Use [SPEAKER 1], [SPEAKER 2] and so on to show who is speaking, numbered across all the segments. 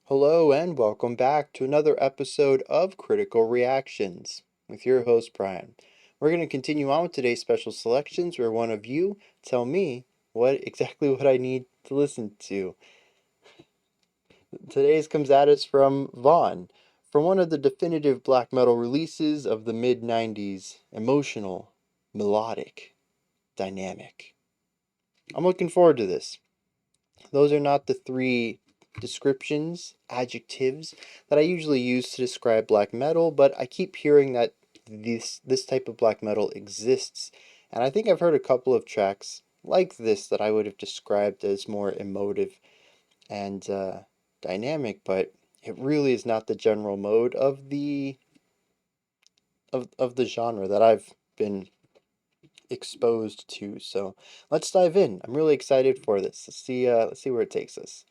[SPEAKER 1] Hello and welcome back to another episode of Critical Reactions with your host Brian. We're going to continue on with today's special selections where one of you tell me what I need to listen to. Today's comes at us from Vaughn, from one of the definitive black metal releases of the mid-90s, emotional, melodic, dynamic. I'm looking forward to this. Those are not the three descriptions, adjectives that I usually use to describe black metal, but I keep hearing that this type of black metal exists, and I think I've heard a couple of tracks like this that I would have described as more emotive and dynamic, but it really is not the general mode of the genre that I've been exposed to. So let's dive in. I'm really excited for this. Let's see where it takes us.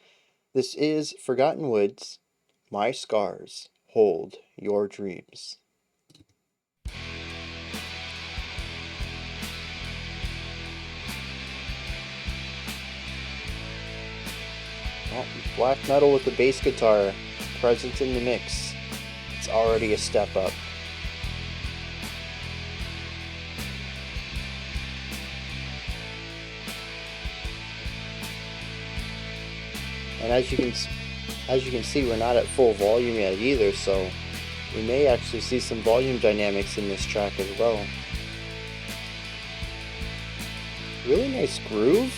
[SPEAKER 1] This is Forgotten Woods, My Scars Hold Your Dreams. Oh, black metal with the bass guitar present in the mix. It's already a step up. And as you can see, we're not at full volume yet either, so we may actually see some volume dynamics in this track as well. Really nice groove.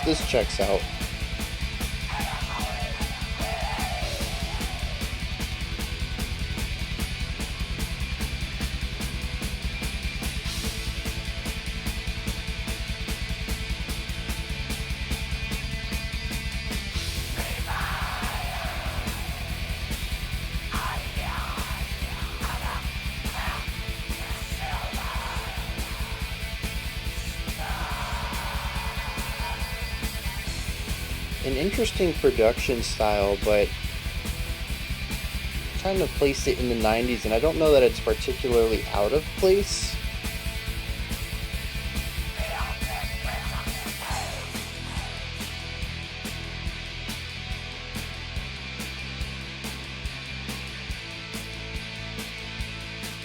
[SPEAKER 1] This checks out. An interesting production style, but kind of placed it in the 90s, and I don't know that it's particularly out of place.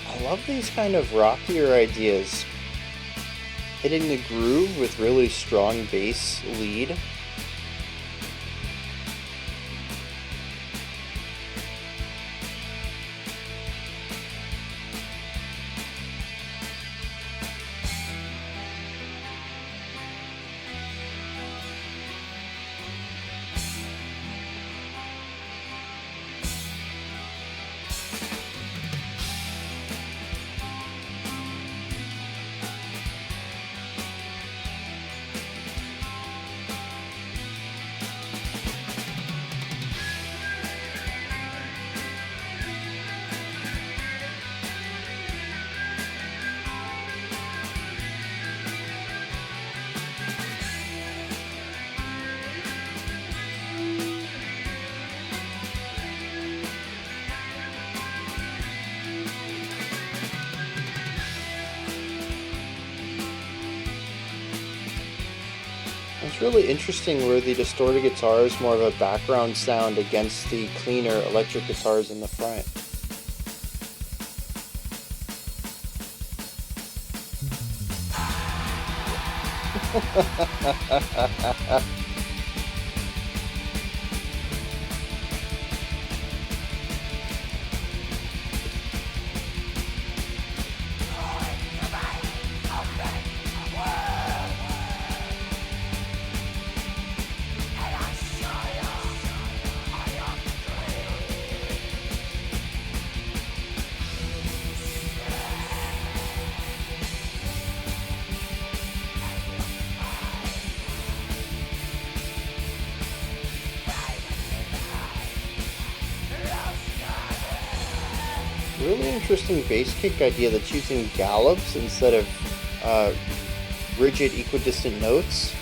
[SPEAKER 1] I love these kind of rockier ideas. Hitting the groove with really strong bass lead. It's really interesting where the distorted guitar is more of a background sound against the cleaner electric guitars in the front. Really interesting bass kick idea that's using gallops instead of rigid equidistant notes.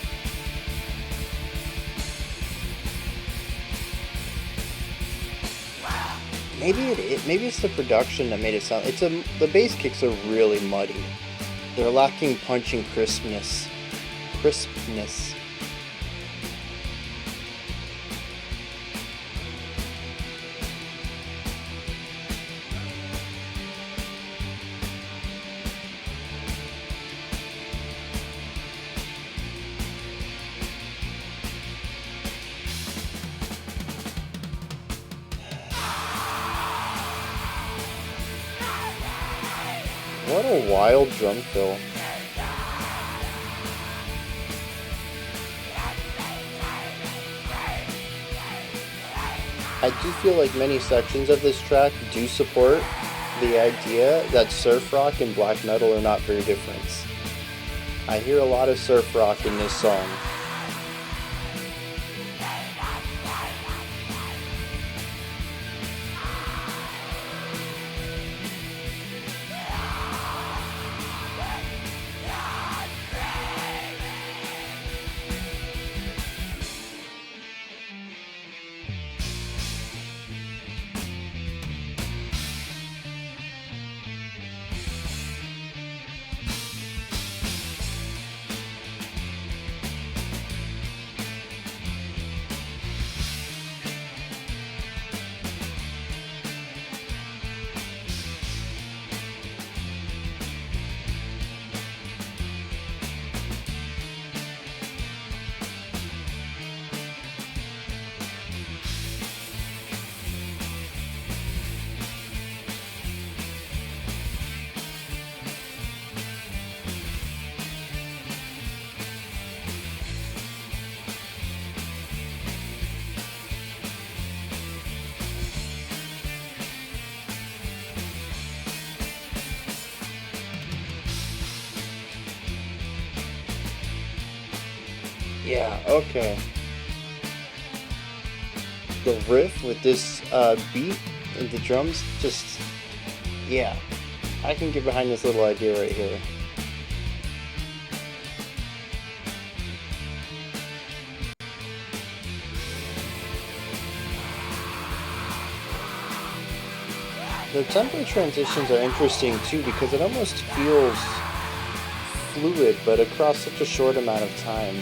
[SPEAKER 1] Maybe it's the production that made it sound. The bass kicks are really muddy. They're lacking punch and crispness. What a wild drum fill. I do feel like many sections of this track do support the idea that surf rock and black metal are not very different. I hear a lot of surf rock in this song. Yeah, okay. The riff with this beat and the drums, just, yeah. I can get behind this little idea right here. The tempo transitions are interesting too because it almost feels fluid, but across such a short amount of time.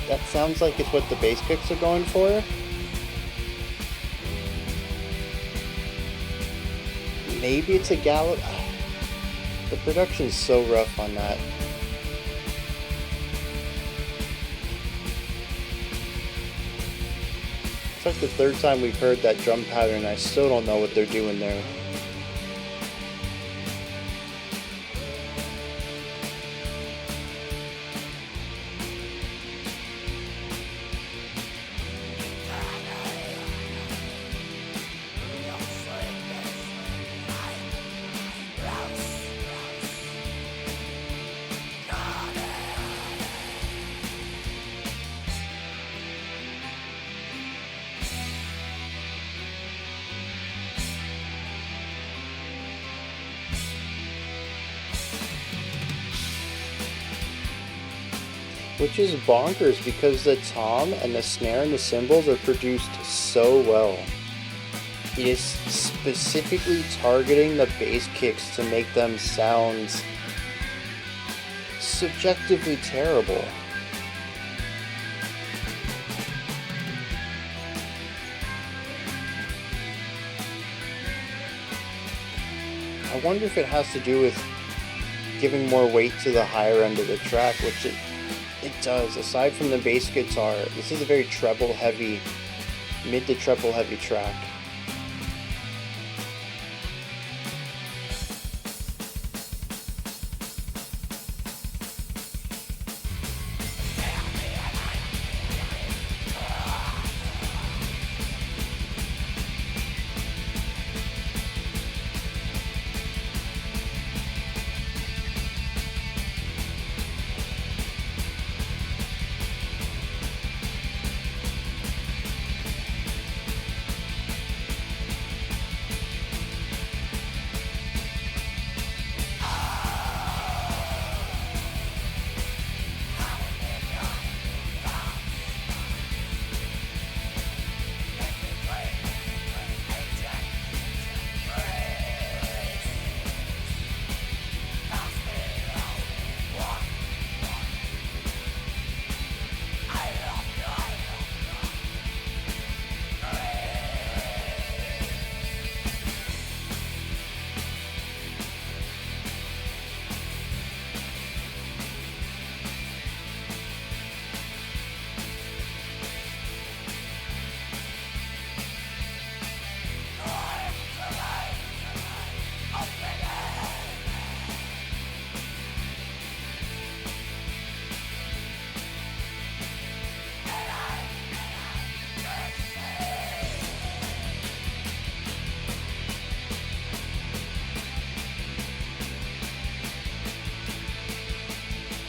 [SPEAKER 1] That sounds like it's what the bass picks are going for. Maybe it's a gallop. The production's so rough on that. It's like the third time we've heard that drum pattern. I still don't know what they're doing there. Which is bonkers because the tom and the snare and the cymbals are produced so well. It is specifically targeting the bass kicks to make them sound subjectively terrible. I wonder if it has to do with giving more weight to the higher end of the track, which it does. Aside from the bass guitar, this is a very treble heavy, mid to treble heavy track.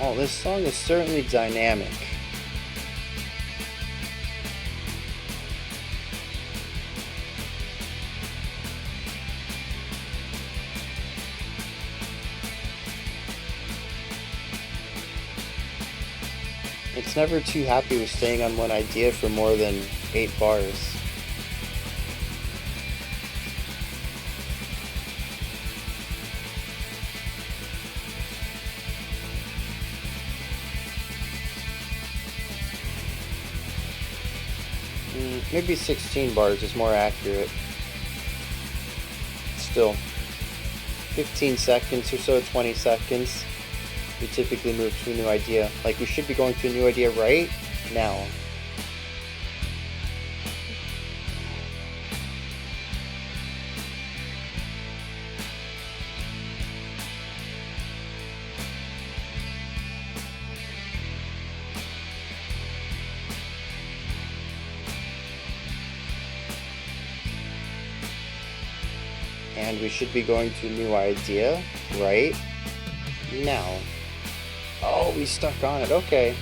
[SPEAKER 1] Oh, this song is certainly dynamic. It's never too happy with staying on one idea for more than 8 bars. Maybe 16 bars is more accurate. Still, 15 seconds or so, 20 seconds, we typically move to a new idea. Like, we should be going to a new idea right now. And we should be going to a new idea right now. Oh, we stuck on it. Okay.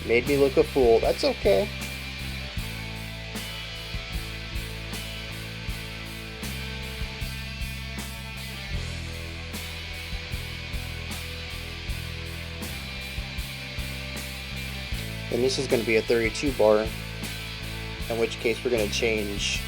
[SPEAKER 1] Made me look a fool. That's okay. And this is going to be a 32 bar, in which case we're going to change.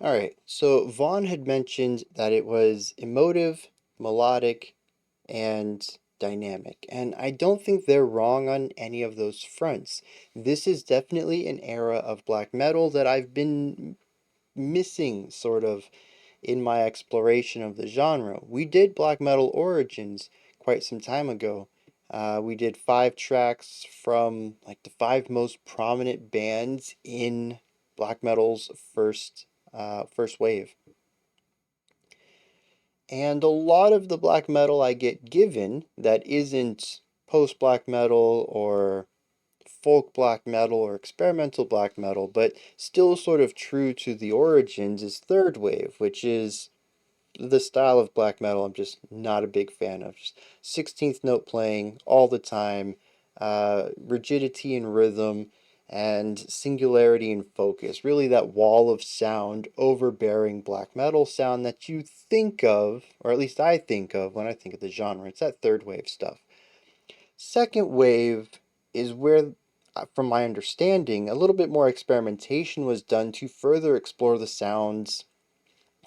[SPEAKER 1] All right, so Vaughn had mentioned that it was emotive, melodic, and dynamic, and I don't think they're wrong on any of those fronts. This is definitely an era of black metal that I've been missing, sort of, in my exploration of the genre. We did Black Metal Origins quite some time ago. We did 5 tracks from like the 5 most prominent bands in black metal's first wave. And a lot of the black metal I get given that isn't post black metal or folk black metal or experimental black metal, but still sort of true to the origins, is third wave, which is the style of black metal I'm just not a big fan of. Just 16th note playing all the time, rigidity in rhythm, and singularity in focus. Really, that wall of sound, overbearing black metal sound that you think of, or at least I think of when I think of the genre. It's that third wave stuff. Second wave is where, from my understanding, a little bit more experimentation was done to further explore the sounds,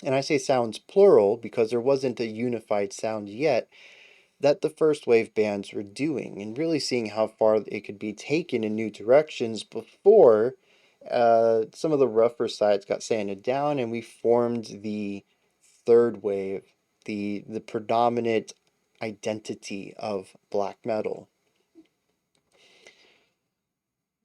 [SPEAKER 1] and I say sounds plural because there wasn't a unified sound yet, that the first wave bands were doing, and really seeing how far it could be taken in new directions before some of the rougher sides got sanded down and we formed the third wave, the predominant identity of black metal.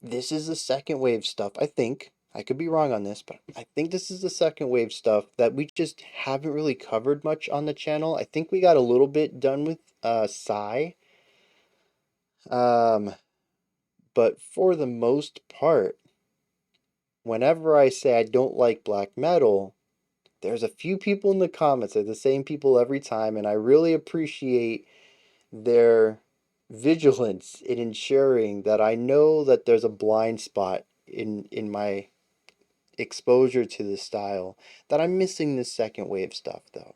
[SPEAKER 1] This is the second wave stuff, I think. I could be wrong on this, but I think this is the second wave stuff that we just haven't really covered much on the channel. I think we got a little bit done with Psy. Um, but for the most part, whenever I say I don't like black metal, there's a few people in the comments, they're the same people every time, and I really appreciate their vigilance in ensuring that I know that there's a blind spot in my exposure to this style, that I'm missing this second wave stuff though.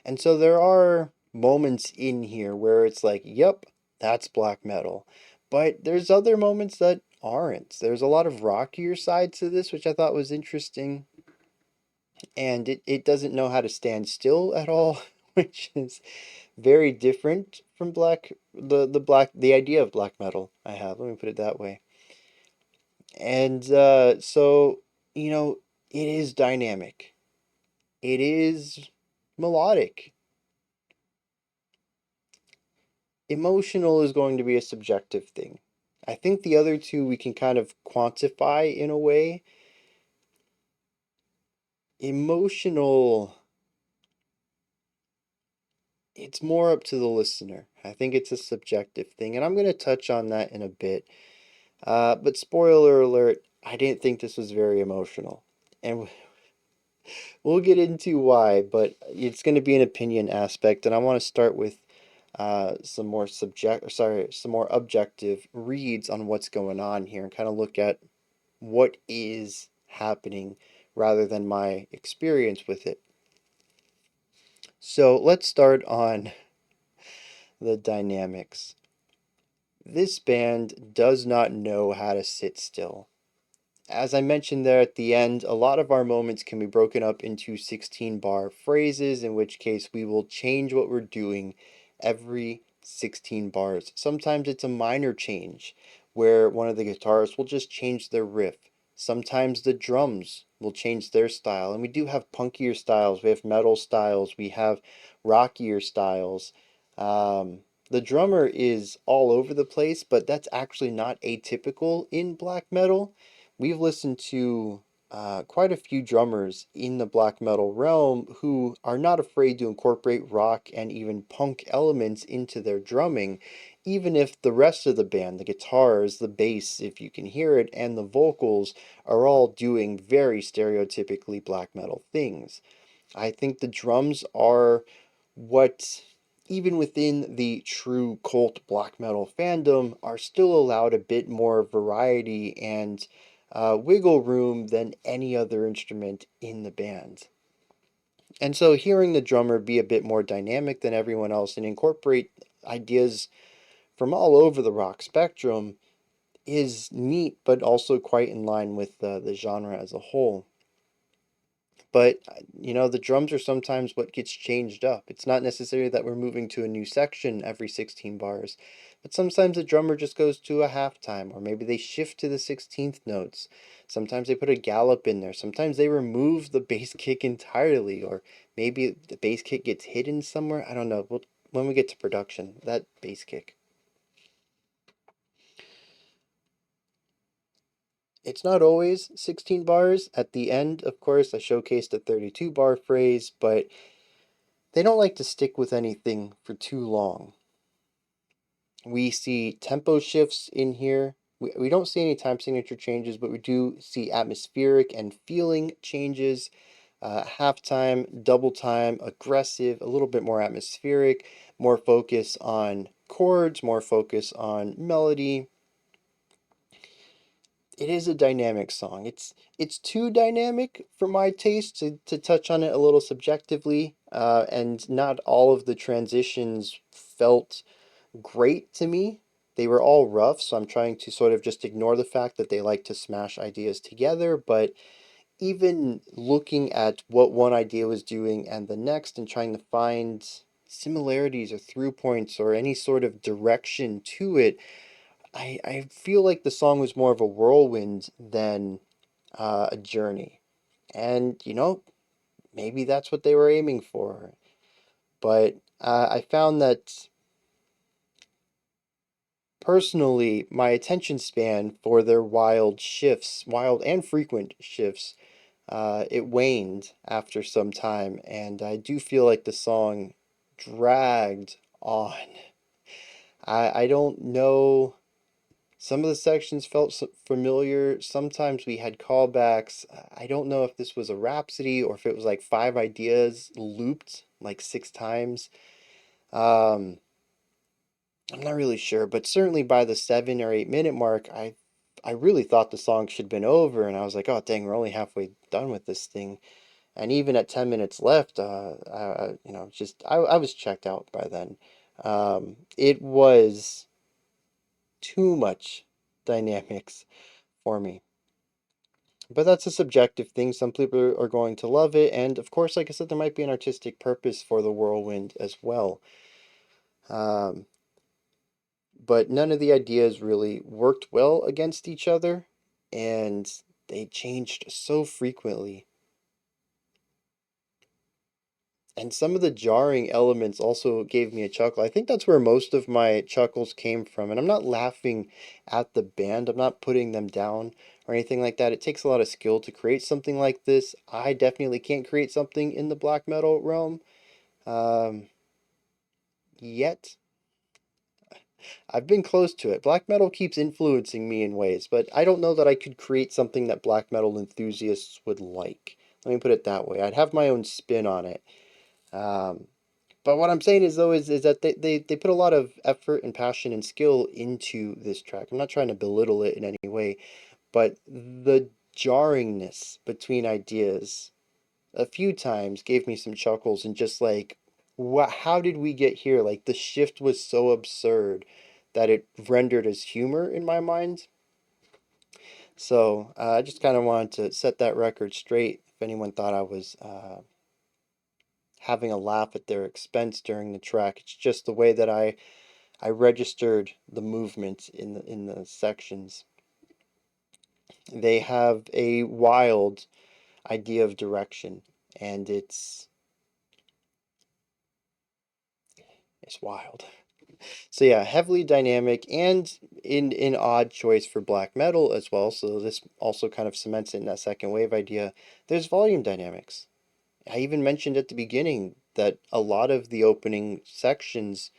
[SPEAKER 1] And so there are moments in here where it's like, yep, that's black metal. But there's other moments that aren't. There's a lot of rockier sides to this, which I thought was interesting. And it doesn't know how to stand still at all, which is very different from the idea of black metal I have. Let me put it that way. And so, you know, it is dynamic. It is melodic. Emotional is going to be a subjective thing. I think the other two we can kind of quantify in a way. Emotional, it's more up to the listener. I think it's a subjective thing, and I'm going to touch on that in a bit. But spoiler alert, I didn't think this was very emotional. And we'll get into why, but it's going to be an opinion aspect, and I want to start with some more some more objective reads on what's going on here, and kind of look at what is happening rather than my experience with it. So let's start on the dynamics. This band does not know how to sit still. As I mentioned there at the end, a lot of our moments can be broken up into 16 bar phrases, in which case we will change what we're doing every 16 bars. Sometimes it's a minor change where one of the guitarists will just change their riff. Sometimes the drums will change their style, and we do have punkier styles, we have metal styles, we have rockier styles. The drummer is all over the place, but that's actually not atypical in black metal. We've listened to quite a few drummers in the black metal realm who are not afraid to incorporate rock and even punk elements into their drumming, even if the rest of the band, the guitars, the bass, if you can hear it, and the vocals are all doing very stereotypically black metal things. I think the drums are what, even within the true cult black metal fandom, are still allowed a bit more variety and wiggle room than any other instrument in the band. And so hearing the drummer be a bit more dynamic than everyone else and incorporate ideas from all over the rock spectrum is neat, but also quite in line with the genre as a whole. But, you know, the drums are sometimes what gets changed up. It's not necessarily that we're moving to a new section every 16 bars, but sometimes the drummer just goes to a halftime, or maybe they shift to the 16th notes. Sometimes they put a gallop in there. Sometimes they remove the bass kick entirely, or maybe the bass kick gets hidden somewhere. I don't know. When we get to production, that bass kick. It's not always 16 bars. At the end, of course, I showcased a 32 bar phrase, but they don't like to stick with anything for too long. We see tempo shifts in here. We don't see any time signature changes, but we do see atmospheric and feeling changes. Halftime, double time, aggressive, a little bit more atmospheric, more focus on chords, more focus on melody. It is a dynamic song. It's too dynamic for my taste to touch on it a little subjectively, and not all of the transitions felt great to me. They were all rough, so I'm trying to sort of just ignore the fact that they like to smash ideas together. But even looking at what one idea was doing and the next and trying to find similarities or through points or any sort of direction to it, I feel like the song was more of a whirlwind than a journey. And, maybe that's what they were aiming for. But I found that personally, my attention span for their wild shifts, wild and frequent shifts, it waned after some time, and I do feel like the song dragged on. I don't know. Some of the sections felt familiar. Sometimes we had callbacks. I don't know if this was a rhapsody or if it was like five ideas looped like six times. Um, I'm not really sure, but certainly by the 7 or 8 minute mark, I really thought the song should have been over, and I was like, oh dang, we're only halfway done with this thing. And even at 10 minutes left, I was checked out by then. It was too much dynamics for me. But that's a subjective thing. Some people are going to love it, and of course, like I said, there might be an artistic purpose for the whirlwind as well. Um, but none of the ideas really worked well against each other, and they changed so frequently. And some of the jarring elements also gave me a chuckle. I think that's where most of my chuckles came from. And I'm not laughing at the band, I'm not putting them down or anything like that. It takes a lot of skill to create something like this. I definitely can't create something in the black metal realm um, yet. I've been close to it. Black metal keeps influencing me in ways, but I don't know that I could create something that black metal enthusiasts would like. Let me put it that way. I'd have my own spin on it. Um, But what I'm saying is though is that they put a lot of effort and passion and skill into this track. I'm not trying to belittle it in any way, but the jarringness between ideas a few times gave me some chuckles and just like what how did we get here? Like the shift was so absurd that it rendered as humor in my mind. So I just kind of wanted to set that record straight if anyone thought I was having a laugh at their expense during the track. It's just the way that I registered the movement in the sections. They have a wild idea of direction, and it's wild. So yeah, heavily dynamic and in odd choice for black metal as well. So this also kind of cements it in that second wave idea. There's volume dynamics. I even mentioned at the beginning that a lot of the opening sections,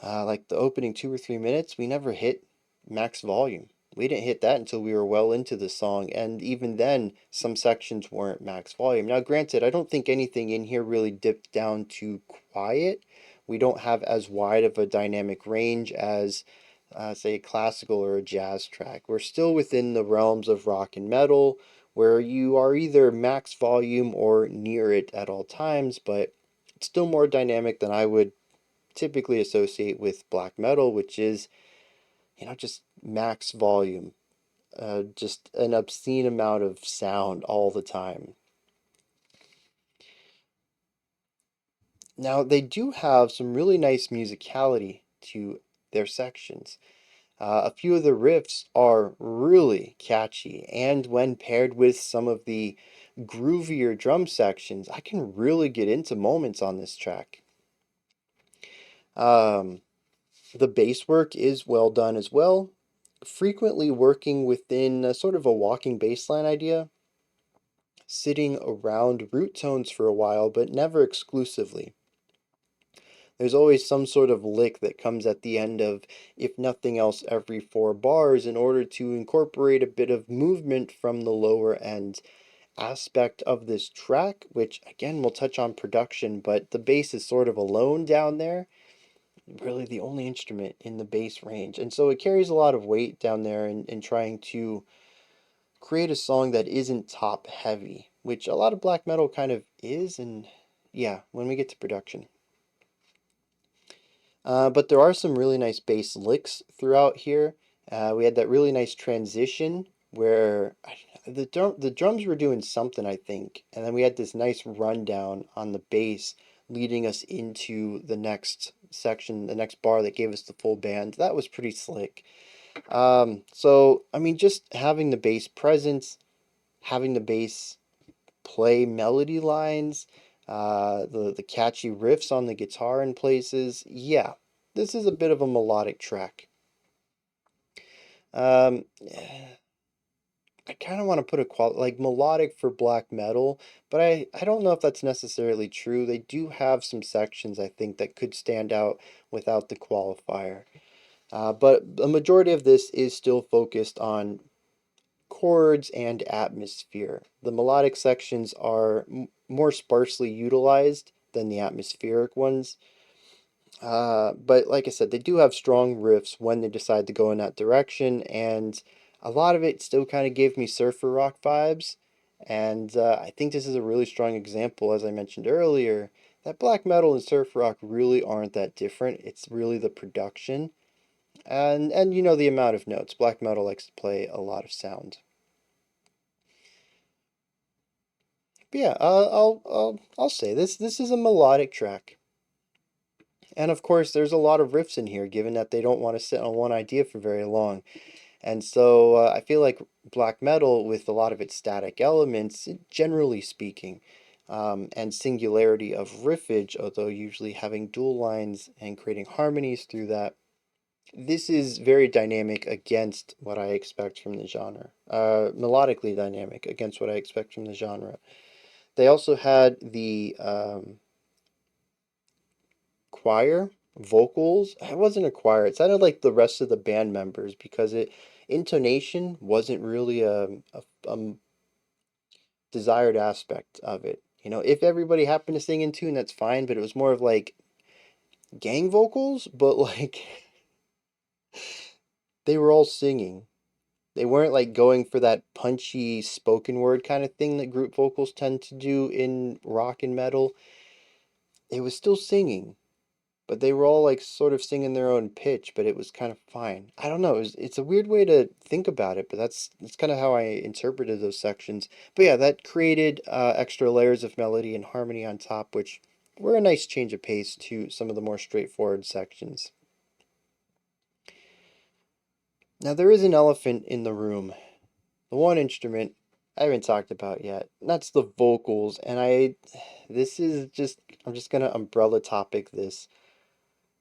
[SPEAKER 1] like the opening 2 or 3 minutes, we never hit max volume. We didn't hit that until we were well into the song, and even then, some sections weren't max volume. Now, granted, I don't think anything in here really dipped down to quiet. We don't have as wide of a dynamic range as, say, a classical or a jazz track. We're still within the realms of rock and metal, where you are either max volume or near it at all times, but it's still more dynamic than I would typically associate with black metal, which is, just max volume, just an obscene amount of sound all the time. Now, they do have some really nice musicality to their sections. A few of the riffs are really catchy, and when paired with some of the groovier drum sections, I can really get into moments on this track. Um, The bass work is well done as well, frequently working within a sort of a walking bass line idea, sitting around root tones for a while, but never exclusively. There's always some sort of lick that comes at the end of, if nothing else, every four bars in order to incorporate a bit of movement from the lower end aspect of this track, which again we'll touch on production, but the bass is sort of alone down there, really the only instrument in the bass range. And so it carries a lot of weight down there in trying to create a song that isn't top heavy, which a lot of black metal kind of is, and yeah, when we get to production. But there are some really nice bass licks throughout here. We had that really nice transition where the drums were doing something, I think, and then we had this nice rundown on the bass leading us into the next section, the next bar that gave us the full band. That was pretty slick. So I mean, just having the bass presence, having the bass play melody lines, the catchy riffs on the guitar in places. Yeah, this is a bit of a melodic track. Um, I kind of want to put a like melodic for black metal, but I don't know if that's necessarily true. They do have some sections I think that could stand out without the qualifier. But the majority of this is still focused on chords and atmosphere. The melodic sections are more sparsely utilized than the atmospheric ones. But like I said, they do have strong riffs when they decide to go in that direction, and a lot of it still kind of gave me surfer rock vibes. And I think this is a really strong example, as I mentioned earlier, that black metal and surf rock really aren't that different. It's really the production and you know the amount of notes. Black metal likes to play a lot of sound. But yeah, I'll say this is a melodic track. And of course, there's a lot of riffs in here, given that they don't want to sit on one idea for very long. And so I feel like black metal, with a lot of its static elements, generally speaking, and singularity of riffage, although usually having dual lines and creating harmonies through that, this is very dynamic against what I expect from the genre. Melodically dynamic against what I expect from the genre. They also had the choir vocals. It wasn't a choir. It sounded like the rest of the band members because it intonation wasn't really a desired aspect of it. You know, if everybody happened to sing in tune, that's fine. But it was more of like gang vocals, but like they were all singing. They weren't like going for that punchy spoken word kind of thing that group vocals tend to do in rock and metal. It was still singing, but they were all like sort of singing their own pitch, but it was kind of fine. I don't know. It's a weird way to think about it, but that's kind of how I interpreted those sections. But yeah, that created extra layers of melody and harmony on top, which were a nice change of pace to some of the more straightforward sections. Now there is an elephant in the room. The one instrument I haven't talked about yet. And that's the vocals, and this is just I'm just gonna umbrella topic this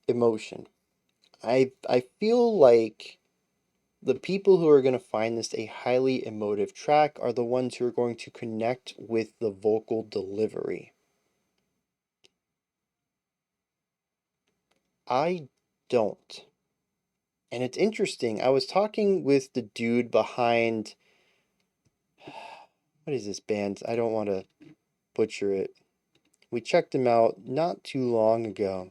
[SPEAKER 1] emotion. I feel like the people who are going to find this a highly emotive track are the ones who are going to connect with the vocal delivery. I don't. And it's interesting. I was talking with the dude behind, what is this band? I don't want to butcher it. We checked him out not too long ago.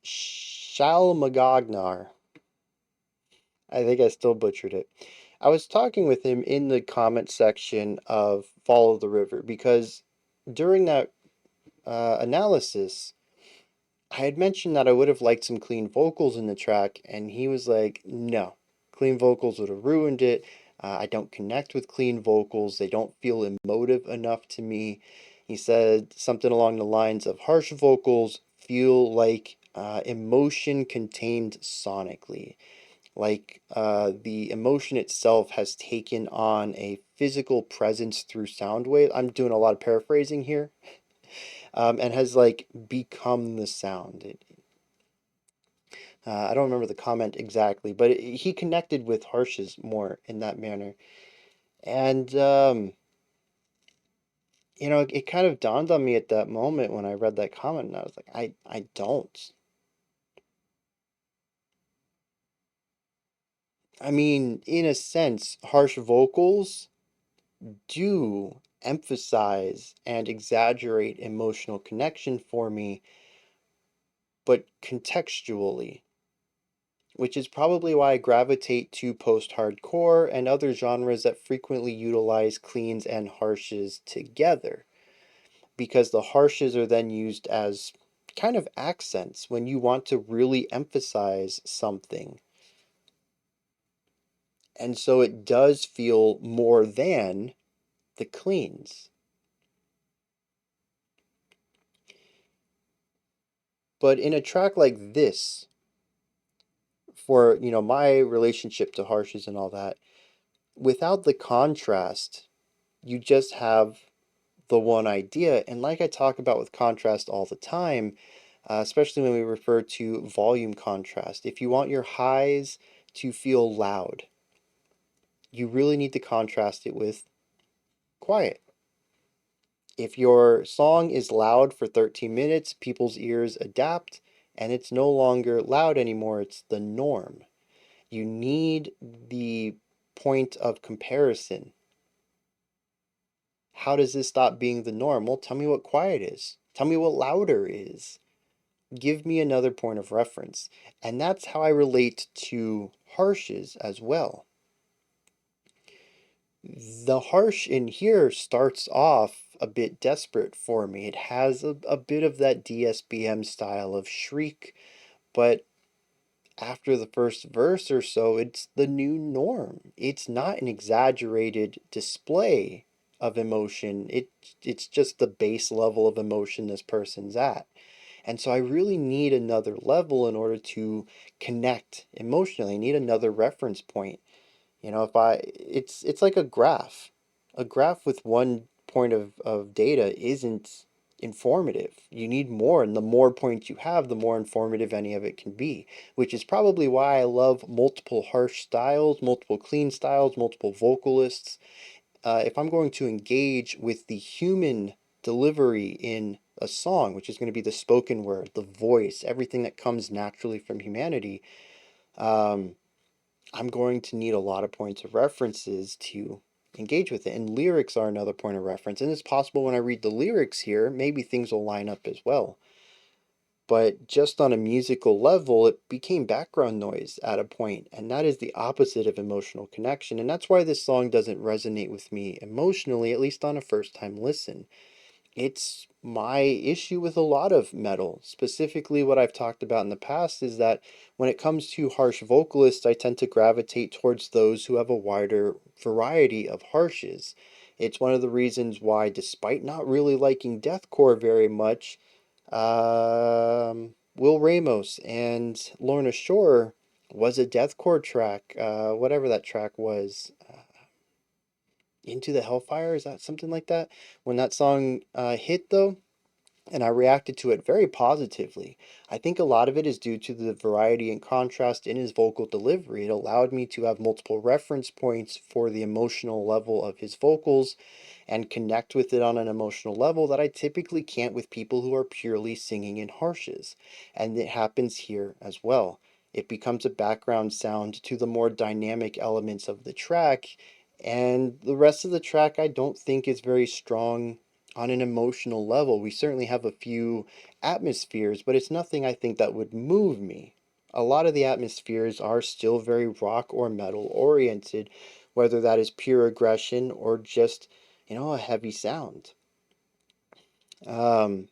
[SPEAKER 1] Shalmagognar. I think I still butchered it. I was talking with him in the comment section of Follow the River because during that analysis, I had mentioned that I would have liked some clean vocals in the track, and he was like, no, clean vocals would have ruined it. I don't connect with clean vocals, they don't feel emotive enough to me. He said something along the lines of harsh vocals feel like emotion contained sonically. Like the emotion itself has taken on a physical presence through sound wave. I'm doing a lot of paraphrasing here, and has like become the sound. I don't remember the comment exactly, but he connected with Harshes more in that manner. And it kind of dawned on me at that moment when I read that comment, and I was like, I don't. I mean, in a sense, harsh vocals do emphasize and exaggerate emotional connection for me, but contextually, which is probably why I gravitate to post-hardcore and other genres that frequently utilize cleans and harshes together, because the harshes are then used as kind of accents when you want to really emphasize something. And so it does feel more than the cleans. But in a track like this, for my relationship to harshes and all that, without the contrast, you just have the one idea. And like I talk about with contrast all the time, especially when we refer to volume contrast, if you want your highs to feel loud, you really need to contrast it with quiet. If your song is loud for 13 minutes, people's ears adapt and it's no longer loud anymore, it's the norm. You need the point of comparison. How does this stop being the norm? Well, tell me what quiet is. Tell me what louder is. Give me another point of reference. And that's how I relate to harshes as well. The harsh in here starts off a bit desperate for me. It has a bit of that DSBM style of shriek, but after the first verse or so, it's the new norm. It's not an exaggerated display of emotion. It's just the base level of emotion this person's at. And so I really need another level in order to connect emotionally. I need another reference point. If it's like a graph. A graph with one point of data isn't informative. You need more, and the more points you have, the more informative any of it can be, which is probably why I love multiple harsh styles, multiple clean styles, multiple vocalists. If I'm going to engage with the human delivery in a song, which is going to be the spoken word, the voice, everything that comes naturally from humanity, um, I'm going to need a lot of points of references to engage with it. And lyrics are another point of reference. And it's possible when I read the lyrics here, maybe things will line up as well. But just on a musical level, it became background noise at a point, and that is the opposite of emotional connection. And that's why this song doesn't resonate with me emotionally, at least on a first time listen. It's my issue with a lot of metal. Specifically, what I've talked about in the past is that when it comes to harsh vocalists, I tend to gravitate towards those who have a wider variety of harshes. It's one of the reasons why, despite not really liking deathcore very much, Will Ramos and Lorna Shore was a deathcore track, whatever that track was. Into the Hellfire, is that something like that? When that song hit though, and I reacted to it very positively. I think a lot of it is due to the variety and contrast in his vocal delivery. It allowed me to have multiple reference points for the emotional level of his vocals and connect with it on an emotional level that I typically can't with people who are purely singing in harshes. And it happens here as well. It becomes a background sound to the more dynamic elements of the track, and the rest of the track I don't think is very strong on an emotional level. We certainly have a few atmospheres, but it's nothing I think that would move me. A lot of the atmospheres are still very rock or metal oriented, whether that is pure aggression or just, a heavy sound. Um,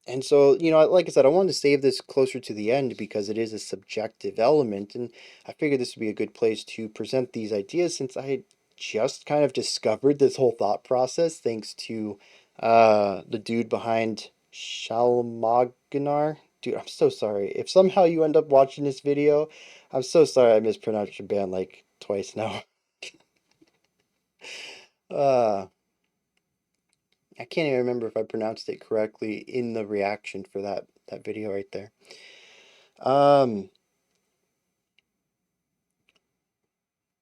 [SPEAKER 1] and so, like I said, I wanted to save this closer to the end because it is a subjective element, and I figured this would be a good place to present these ideas since I had just kind of discovered this whole thought process thanks to the dude behind Shalmaghnar. Dude, I'm so sorry. If somehow you end up watching this video, I'm so sorry I mispronounced your band like twice now. uh, I can't even remember if I pronounced it correctly in the reaction for that video right there. Um,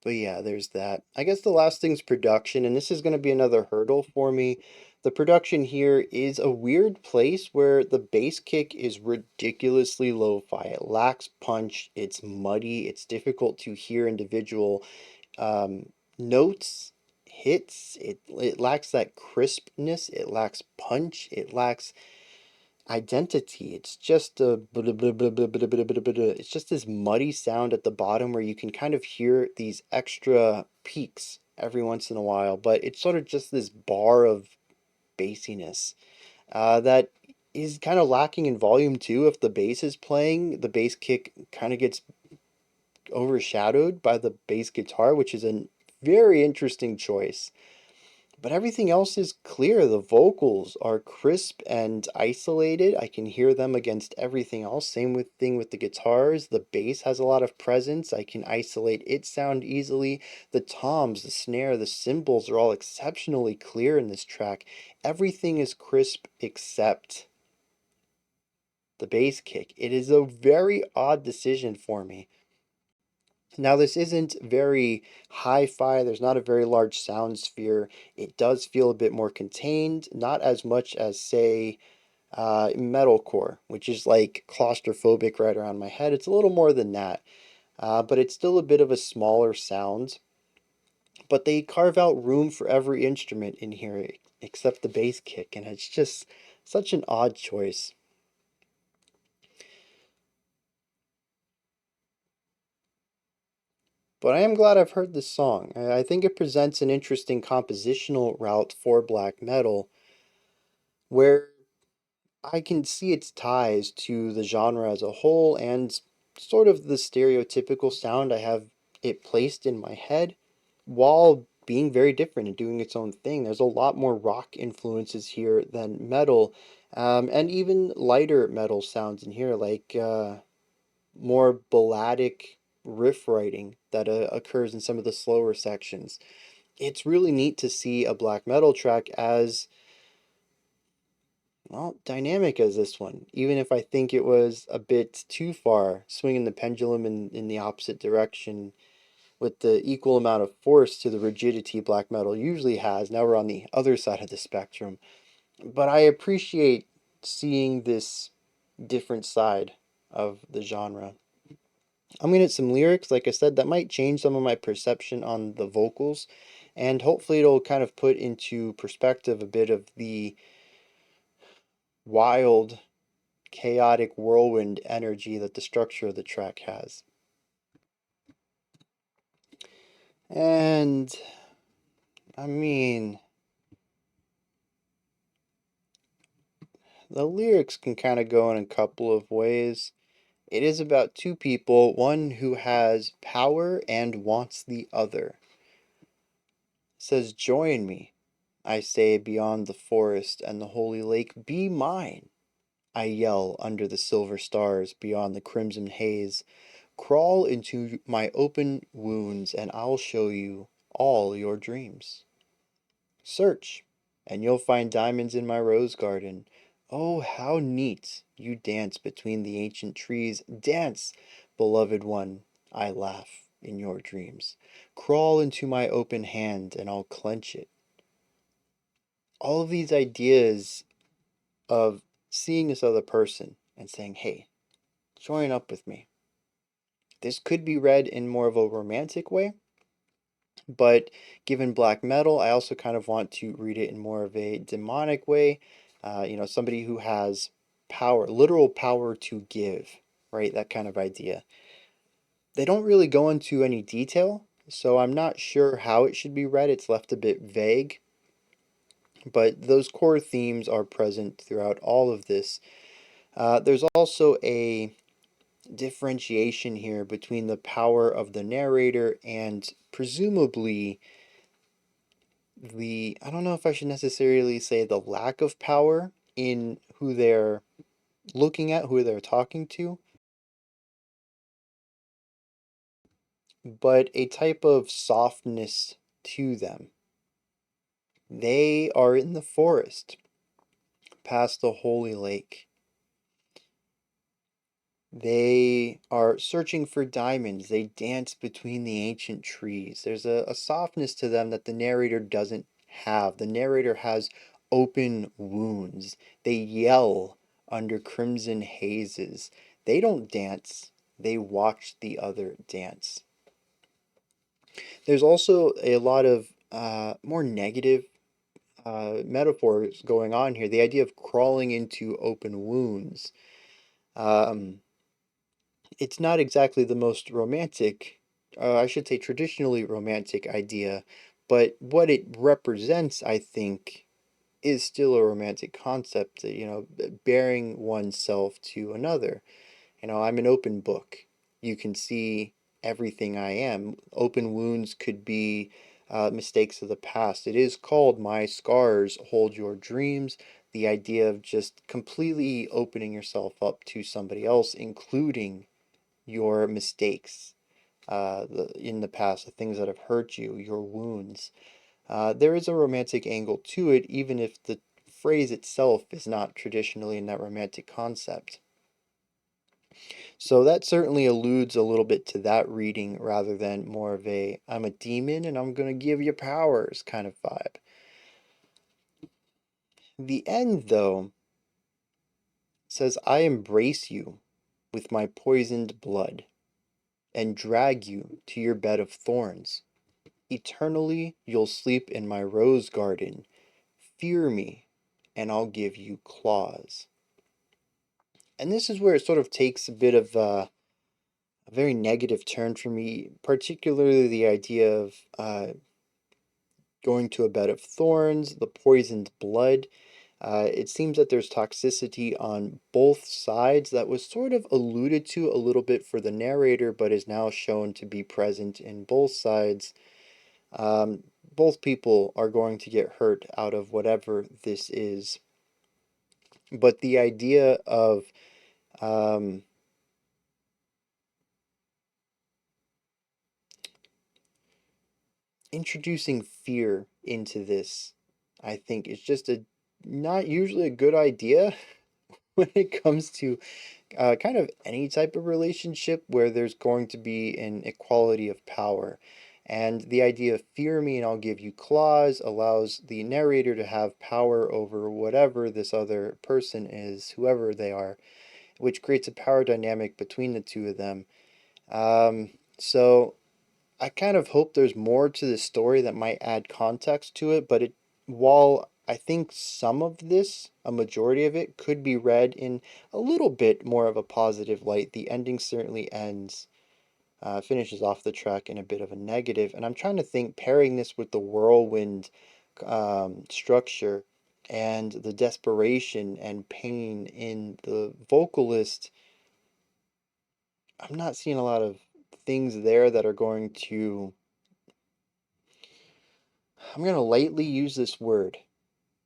[SPEAKER 1] But yeah, there's that. I guess the last thing's production, and this is going to be another hurdle for me. The production here is a weird place where the bass kick is ridiculously lo-fi. It lacks punch, it's muddy, it's difficult to hear individual notes, hits. It lacks that crispness, it lacks punch, it lacks identity. It's just a blah, blah, blah, blah, blah, blah, blah, blah. It's just this muddy sound at the bottom where you can kind of hear these extra peaks every once in a while, but it's sort of just this bar of bassiness that is kind of lacking in volume too. If the bass is playing, the bass kick kind of gets overshadowed by the bass guitar, which is a very interesting choice. But everything else is clear. The vocals are crisp and isolated. I can hear them against everything else. Same with thing with the guitars. The bass has a lot of presence. I can isolate its sound easily. The toms, the snare, the cymbals are all exceptionally clear in this track. Everything is crisp except the bass kick. It is a very odd decision for me. Now, this isn't very hi-fi, there's not a very large sound sphere. It does feel a bit more contained, not as much as, say, metalcore, which is like claustrophobic right around my head. It's a little more than that, but it's still a bit of a smaller sound. But they carve out room for every instrument in here except the bass kick, and it's just such an odd choice. But I am glad I've heard this song. I think it presents an interesting compositional route for black metal where I can see its ties to the genre as a whole and sort of the stereotypical sound I have it placed in my head while being very different and doing its own thing. There's a lot more rock influences here than metal, and even lighter metal sounds in here, like more balladic riff writing that occurs in some of the slower sections. It's really neat to see a black metal track as well dynamic as this one, even if I think it was a bit too far, swinging the pendulum in the opposite direction with the equal amount of force to the rigidity black metal usually has. Now we're on the other side of the spectrum. But I appreciate seeing this different side of the genre. I'm gonna get some lyrics, like I said, that might change some of my perception on the vocals, and hopefully it'll kind of put into perspective a bit of the wild, chaotic whirlwind energy that the structure of the track has. And I mean, the lyrics can kind of go in a couple of ways. It is about two people, one who has power and wants the other. It says, "Join me, I say, beyond the forest and the holy lake, be mine. I yell under the silver stars, beyond the crimson haze. Crawl into my open wounds, and I'll show you all your dreams. Search, and you'll find diamonds in my rose garden. Oh, how neat you dance between the ancient trees. Dance, beloved one, I laugh in your dreams. Crawl into my open hand, and I'll clench it." All of these ideas of seeing this other person and saying, hey, join up with me. This could be read in more of a romantic way, but given black metal, I also kind of want to read it in more of a demonic way. Somebody who has power, literal power to give, right? That kind of idea. They don't really go into any detail, so I'm not sure how it should be read. It's left a bit vague, but those core themes are present throughout all of this. There's also a differentiation here between the power of the narrator and presumably I don't know if I should necessarily say the lack of power in who they're looking at, who they're talking to, but a type of softness to them. They are in the forest past the holy lake. They are searching for diamonds. They dance between the ancient trees. There's a softness to them that the narrator doesn't have. The narrator has open wounds. They yell under crimson hazes. They don't dance, they watch the other dance. There's also a lot of more negative metaphors going on here. The idea of crawling into open wounds. Um, it's not exactly the most romantic, I should say traditionally romantic idea, but what it represents, I think, is still a romantic concept, bearing oneself to another. I'm an open book. You can see everything I am. Open wounds could be mistakes of the past. It is called My Scars Hold Your Dreams. The idea of just completely opening yourself up to somebody else, including your mistakes in the past, the things that have hurt you, your wounds. There is a romantic angle to it, even if the phrase itself is not traditionally in that romantic concept. So that certainly alludes a little bit to that reading rather than more of a I'm a demon and I'm going to give you powers kind of vibe. The end, though, says, I embrace you with my poisoned blood and drag you to your bed of thorns. Eternally you'll sleep in my rose garden. Fear me, and I'll give you claws. And this is where it sort of takes a bit of a very negative turn for me, particularly the idea of going to a bed of thorns, the poisoned blood. It seems that there's toxicity on both sides that was sort of alluded to a little bit for the narrator, but is now shown to be present in both sides. Um, both people are going to get hurt out of whatever this is. But the idea of um, introducing fear into this, I think, is just a not usually a good idea when it comes to kind of any type of relationship where there's going to be an equality of power. And the idea of fear me and I'll give you claws allows the narrator to have power over whatever this other person is, whoever they are, which creates a power dynamic between the two of them. So I kind of hope there's more to the story that might add context to it, but while I think some of this, a majority of it, could be read in a little bit more of a positive light, the ending certainly finishes off the track in a bit of a negative. And I'm trying to think, pairing this with the whirlwind structure and the desperation and pain in the vocalist, I'm not seeing a lot of things there that are going to. I'm going to lightly use this word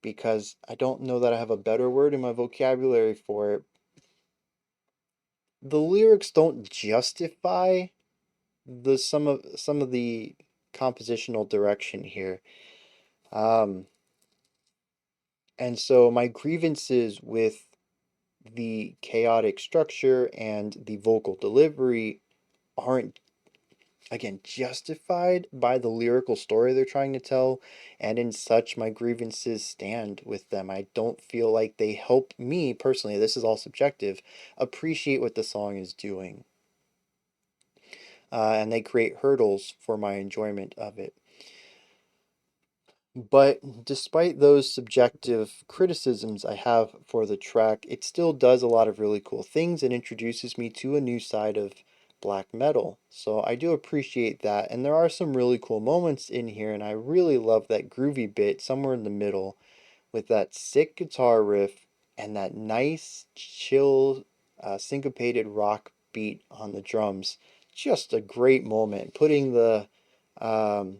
[SPEAKER 1] because I don't know that I have a better word in my vocabulary for it. The lyrics don't justify the some of the compositional direction here. Um, and so my grievances with the chaotic structure and the vocal delivery aren't again justified by the lyrical story they're trying to tell, and in such my grievances stand with them. I don't feel like they help me personally, this is all subjective, appreciate what the song is doing, and they create hurdles for my enjoyment of it. But despite those subjective criticisms I have for the track, it still does a lot of really cool things and introduces me to a new side of black metal. So I do appreciate that. And there are some really cool moments in here, and I really love that groovy bit somewhere in the middle with that sick guitar riff and that nice, chill, syncopated rock beat on the drums. Just a great moment. Putting um,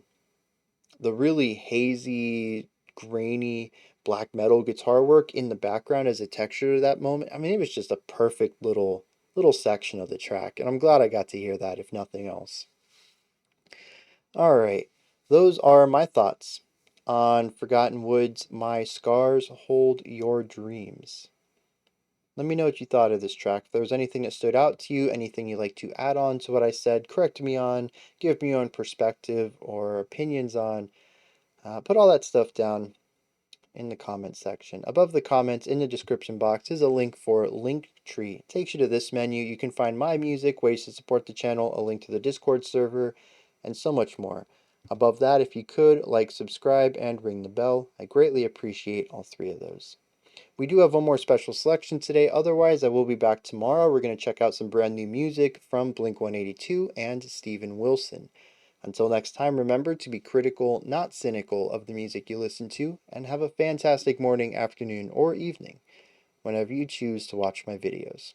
[SPEAKER 1] the really hazy, grainy black metal guitar work in the background as a texture to that moment. I mean, it was just a perfect little section of the track, and I'm glad I got to hear that, if nothing else. All right, those are my thoughts on Forgotten Woods' My Scars Hold Your Dreams. Let me know what you thought of this track. If there was anything that stood out to you, anything you'd like to add on to what I said, correct me on, give me your own perspective or opinions on, put all that stuff down in the comment section. Above the comments in the description box is a link for Linktree. It takes you to this menu. You can find my music, ways to support the channel, a link to the Discord server, and so much more. Above that, if you could, like, subscribe, and ring the bell. I greatly appreciate all three of those. We do have one more special selection today. Otherwise, I will be back tomorrow. We're going to check out some brand new music from Blink-182 and Steven Wilson. Until next time, remember to be critical, not cynical, of the music you listen to, and have a fantastic morning, afternoon, or evening whenever you choose to watch my videos.